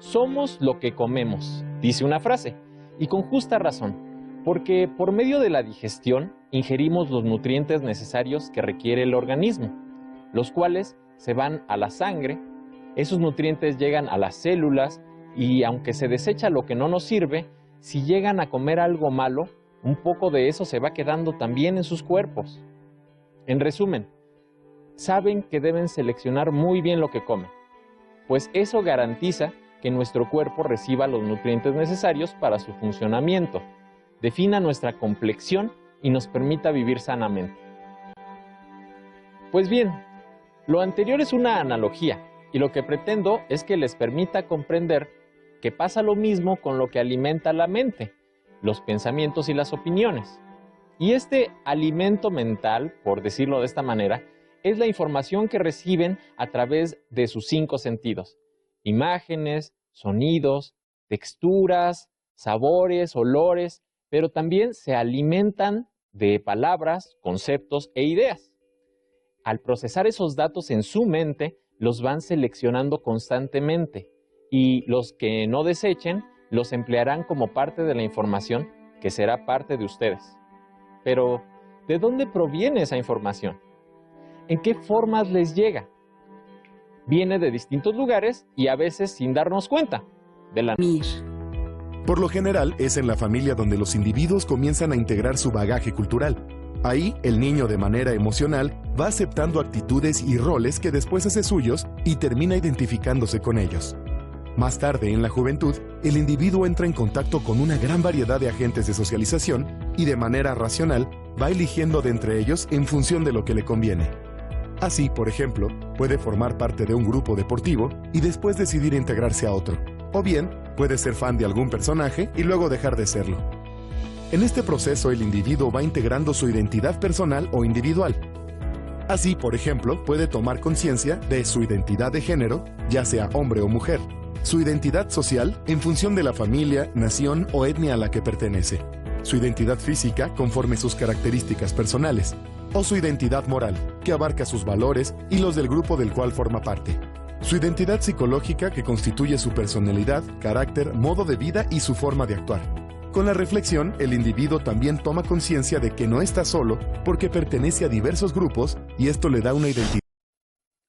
Somos lo que comemos, dice una frase, y con justa razón, porque por medio de la digestión ingerimos los nutrientes necesarios que requiere el organismo, los cuales se van a la sangre, esos nutrientes llegan a las células y aunque se desecha lo que no nos sirve, si llegan a comer algo malo, un poco de eso se va quedando también en sus cuerpos. En resumen, saben que deben seleccionar muy bien lo que comen, pues eso garantiza que nuestro cuerpo reciba los nutrientes necesarios para su funcionamiento, defina nuestra complexión y nos permita vivir sanamente. Pues bien, lo anterior es una analogía y lo que pretendo es que les permita comprender que pasa lo mismo con lo que alimenta la mente, los pensamientos y las opiniones. Y este alimento mental, por decirlo de esta manera, es la información que reciben a través de sus 5 sentidos: imágenes, sonidos, texturas, sabores, olores, pero también se alimentan de palabras, conceptos e ideas. Al procesar esos datos en su mente, los van seleccionando constantemente y los que no desechen los emplearán como parte de la información que será parte de ustedes. Pero, ¿de dónde proviene esa información? ¿En qué formas les llega? Viene de distintos lugares y a veces sin darnos cuenta. Por lo general, es en la familia donde los individuos comienzan a integrar su bagaje cultural. Ahí, el niño de manera emocional va aceptando actitudes y roles que después hace suyos y termina identificándose con ellos. Más tarde, en la juventud, el individuo entra en contacto con una gran variedad de agentes de socialización y de manera racional va eligiendo de entre ellos en función de lo que le conviene. Así, por ejemplo, puede formar parte de un grupo deportivo y después decidir integrarse a otro. O bien, puede ser fan de algún personaje y luego dejar de serlo. En este proceso, el individuo va integrando su identidad personal o individual. Así, por ejemplo, puede tomar conciencia de su identidad de género, ya sea hombre o mujer, su identidad social en función de la familia, nación o etnia a la que pertenece, su identidad física conforme sus características personales, o su identidad moral, que abarca sus valores y los del grupo del cual forma parte. Su identidad psicológica, que constituye su personalidad, carácter, modo de vida y su forma de actuar. Con la reflexión, el individuo también toma conciencia de que no está solo porque pertenece a diversos grupos y esto le da una identidad.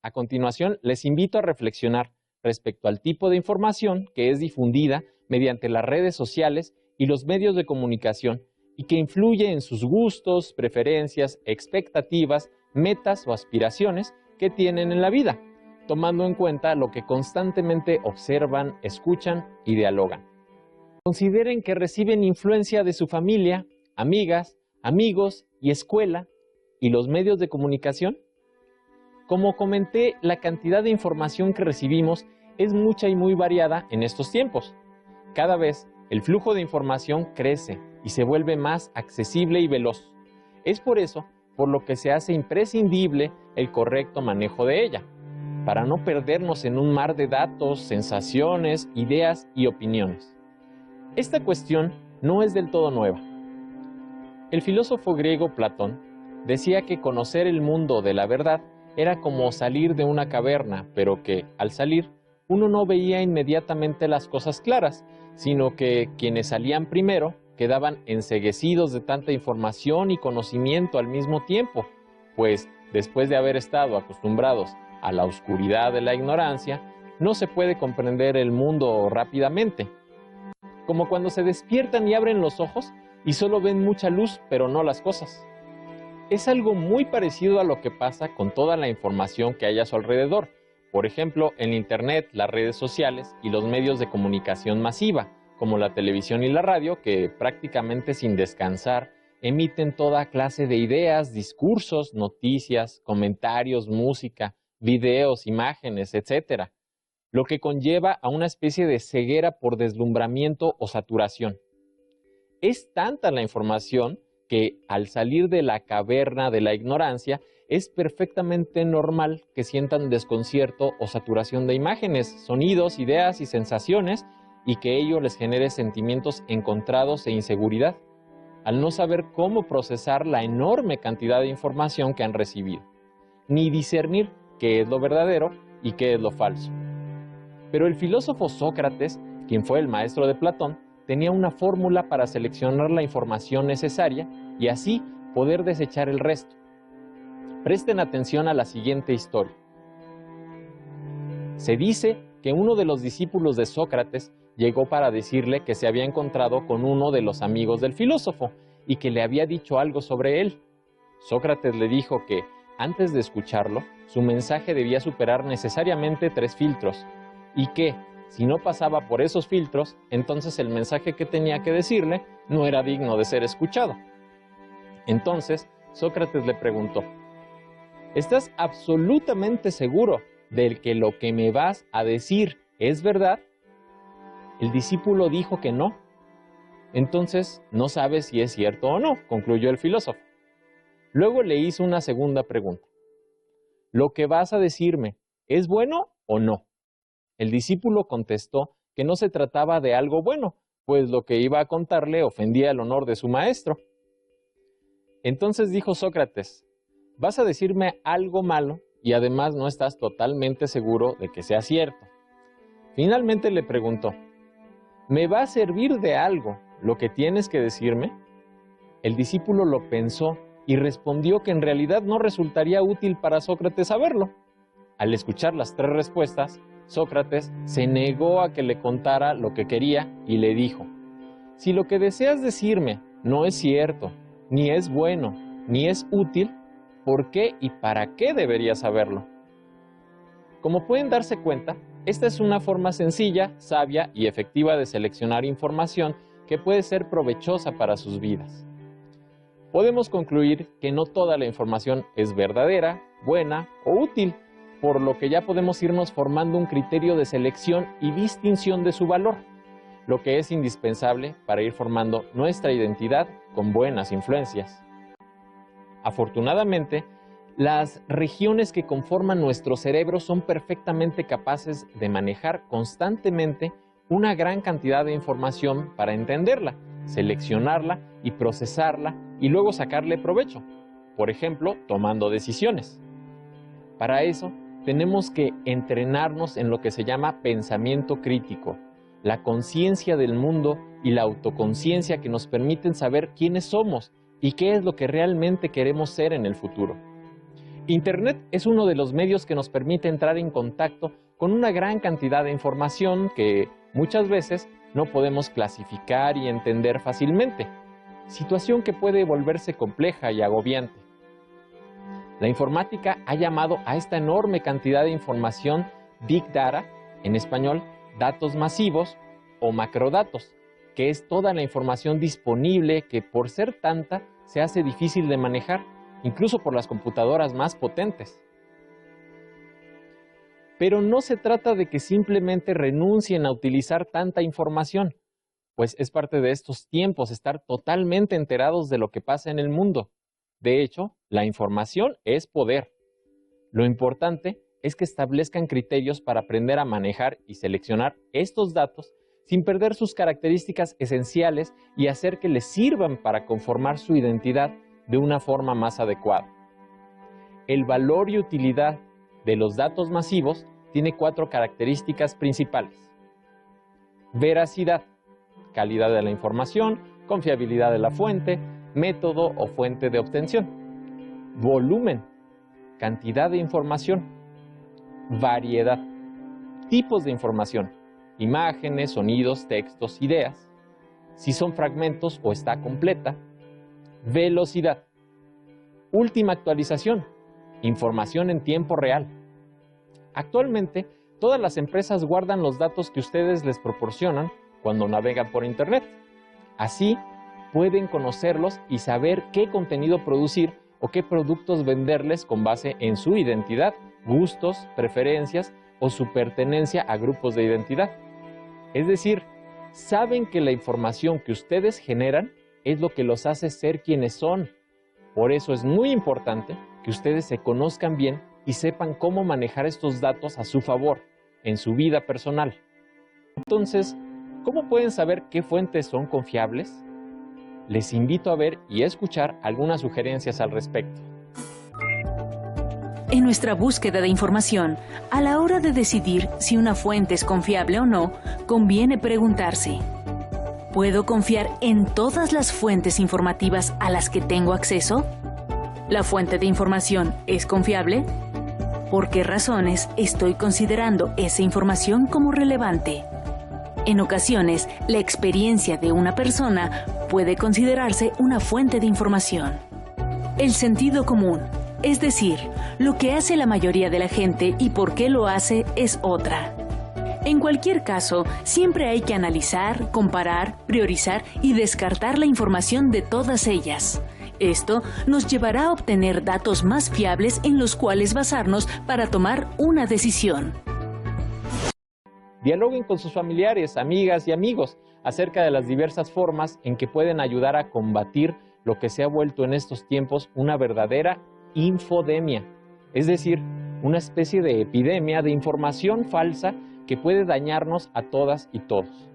A continuación, les invito a reflexionar respecto al tipo de información que es difundida mediante las redes sociales y los medios de comunicación y que influye en sus gustos, preferencias, expectativas, metas o aspiraciones que tienen en la vida, tomando en cuenta lo que constantemente observan, escuchan y dialogan. Consideren que reciben influencia de su familia, amigas, amigos y escuela y los medios de comunicación. Como comenté, la cantidad de información que recibimos es mucha y muy variada en estos tiempos. Cada vez el flujo de información crece y se vuelve más accesible y veloz. Es por eso por lo que se hace imprescindible el correcto manejo de ella, para no perdernos en un mar de datos, sensaciones, ideas y opiniones. Esta cuestión no es del todo nueva. El filósofo griego Platón decía que conocer el mundo de la verdad era como salir de una caverna, pero que, al salir, uno no veía inmediatamente las cosas claras, sino que quienes salían primero quedaban enceguecidos de tanta información y conocimiento al mismo tiempo, pues después de haber estado acostumbrados a la oscuridad de la ignorancia, no se puede comprender el mundo rápidamente. Como cuando se despiertan y abren los ojos y solo ven mucha luz, pero no las cosas. Es algo muy parecido a lo que pasa con toda la información que hay a su alrededor. Por ejemplo, en Internet, las redes sociales y los medios de comunicación masiva, como la televisión y la radio, que prácticamente sin descansar emiten toda clase de ideas, discursos, noticias, comentarios, música, videos, imágenes, etc., lo que conlleva a una especie de ceguera por deslumbramiento o saturación. Es tanta la información que al salir de la caverna de la ignorancia es perfectamente normal que sientan desconcierto o saturación de imágenes, sonidos, ideas y sensaciones y que ello les genere sentimientos encontrados e inseguridad, al no saber cómo procesar la enorme cantidad de información que han recibido, ni discernir qué es lo verdadero y qué es lo falso. Pero el filósofo Sócrates, quien fue el maestro de Platón, tenía una fórmula para seleccionar la información necesaria y así poder desechar el resto. Presten atención a la siguiente historia. Se dice que uno de los discípulos de Sócrates llegó para decirle que se había encontrado con uno de los amigos del filósofo y que le había dicho algo sobre él. Sócrates le dijo que, antes de escucharlo, su mensaje debía superar necesariamente 3 filtros y que, si no pasaba por esos filtros, entonces el mensaje que tenía que decirle no era digno de ser escuchado. Entonces, Sócrates le preguntó: ¿estás absolutamente seguro de que lo que me vas a decir es verdad? El discípulo dijo que no. Entonces, no sabe si es cierto o no, concluyó el filósofo. Luego le hizo una segunda pregunta. ¿Lo que vas a decirme es bueno o no? El discípulo contestó que no se trataba de algo bueno, pues lo que iba a contarle ofendía el honor de su maestro. Entonces dijo Sócrates: vas a decirme algo malo y además no estás totalmente seguro de que sea cierto. Finalmente le preguntó: ¿me va a servir de algo lo que tienes que decirme? El discípulo lo pensó y respondió que en realidad no resultaría útil para Sócrates saberlo. Al escuchar las 3 respuestas, Sócrates se negó a que le contara lo que quería y le dijo: si lo que deseas decirme no es cierto, ni es bueno, ni es útil, ¿por qué y para qué debería saberlo? Como pueden darse cuenta, esta es una forma sencilla, sabia y efectiva de seleccionar información que puede ser provechosa para sus vidas. Podemos concluir que no toda la información es verdadera, buena o útil, por lo que ya podemos irnos formando un criterio de selección y distinción de su valor, lo que es indispensable para ir formando nuestra identidad con buenas influencias. Afortunadamente, las regiones que conforman nuestro cerebro son perfectamente capaces de manejar constantemente una gran cantidad de información para entenderla, seleccionarla y procesarla y luego sacarle provecho, por ejemplo, tomando decisiones. Para eso, tenemos que entrenarnos en lo que se llama pensamiento crítico, la conciencia del mundo y la autoconciencia que nos permiten saber quiénes somos y qué es lo que realmente queremos ser en el futuro. Internet es uno de los medios que nos permite entrar en contacto con una gran cantidad de información que muchas veces no podemos clasificar y entender fácilmente, situación que puede volverse compleja y agobiante. La informática ha llamado a esta enorme cantidad de información Big Data, en español, datos masivos o macrodatos, que es toda la información disponible que por ser tanta se hace difícil de manejar, incluso por las computadoras más potentes. Pero no se trata de que simplemente renuncien a utilizar tanta información, pues es parte de estos tiempos estar totalmente enterados de lo que pasa en el mundo. De hecho, la información es poder. Lo importante es que establezcan criterios para aprender a manejar y seleccionar estos datos sin perder sus características esenciales y hacer que les sirvan para conformar su identidad de una forma más adecuada. El valor y utilidad de los datos masivos tiene 4 características principales. Veracidad, calidad de la información, confiabilidad de la fuente, método o fuente de obtención. Volumen, cantidad de información. Variedad, tipos de información, imágenes, sonidos, textos, ideas. Si son fragmentos o está completa. Velocidad, última actualización, información en tiempo real. Actualmente, todas las empresas guardan los datos que ustedes les proporcionan cuando navegan por Internet. Así, pueden conocerlos y saber qué contenido producir o qué productos venderles con base en su identidad, gustos, preferencias o su pertenencia a grupos de identidad. Es decir, saben que la información que ustedes generan es lo que los hace ser quienes son. Por eso es muy importante que ustedes se conozcan bien y sepan cómo manejar estos datos a su favor, en su vida personal. Entonces, ¿cómo pueden saber qué fuentes son confiables? Les invito a ver y escuchar algunas sugerencias al respecto. En nuestra búsqueda de información, a la hora de decidir si una fuente es confiable o no, conviene preguntarse: ¿puedo confiar en todas las fuentes informativas a las que tengo acceso? ¿La fuente de información es confiable? ¿Por qué razones estoy considerando esa información como relevante? En ocasiones, la experiencia de una persona puede considerarse una fuente de información. El sentido común, es decir, lo que hace la mayoría de la gente y por qué lo hace, es otra. En cualquier caso, siempre hay que analizar, comparar, priorizar y descartar la información de todas ellas. Esto nos llevará a obtener datos más fiables en los cuales basarnos para tomar una decisión. Dialoguen con sus familiares, amigas y amigos acerca de las diversas formas en que pueden ayudar a combatir lo que se ha vuelto en estos tiempos una verdadera infodemia, es decir, una especie de epidemia de información falsa que puede dañarnos a todas y todos.